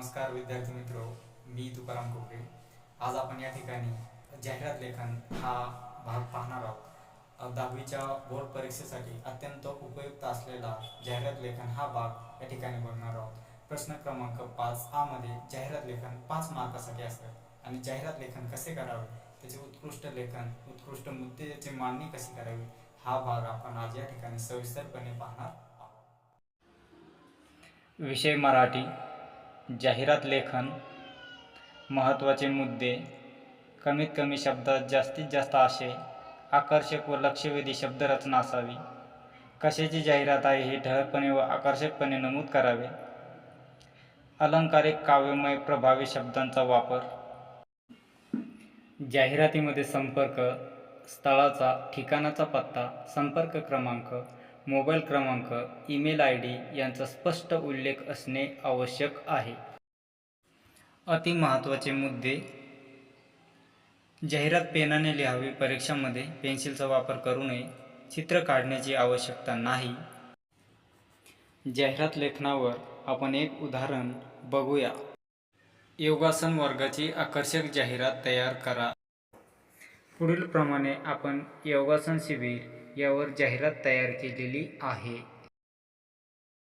नमस्कार विद्यार्थी मित्रो, मी तुकाराम कोपरे। आज आपण या ठिकाणी जाहिरात लेखन हा भाग पाहणार आहोत। 10वीच्या बोर्ड परीक्षेसाठी अत्यंत उपयुक्त असलेला जाहिरात लेखन हा भाग या ठिकाणी बघणार आहोत। प्रश्न क्रमांक 5 आ मध्ये जाहिरात लेखन 5 मार्कासाठी असतात आणि जाहिरात लेखन कसे करावे, त्याचे उत्कृष्ट लेखन, उत्कृष्ट मुद्द्याची मांडणी कशी करावी, हा भाग आपण आज या ठिकाणी सविस्तरपणे पाहणार आहोत। विषय मराठी, जाहिरात लेखन, महत्त्वाचे मुद्दे, कमीत कमी शब्दात जास्तीत जास्त आशय, आकर्षक व लक्षवेधी शब्दरचना असावी, कशाची जाहिरात आहे हे ठळकपणे व आकर्षकपणे नमूद करावे, अलंकारिक काव्यमय प्रभावी शब्दांचा वापर, जाहिरातीमध्ये संपर्क, स्थळाचा, ठिकाणाचा पत्ता, संपर्क क्रमांक, मोबाईल क्रमांक, ईमेल ID यांचा स्पष्ट उल्लेख असणे आवश्यक आहे। अति महत्त्वाचे मुद्दे, जाहिरात पेनाने लिहावी, परीक्षांमध्ये पेन्सिलचा वापर करू नये, चित्र काढण्याची आवश्यकता नाही। जाहिरात लेखनावर आपण एक उदाहरण बघूया। योगासन वर्गाची आकर्षक जाहिरात तयार करा। पुढील प्रमाणे आपण योगासन शिबिर यावर जाहिरात तयार केलेली आहे।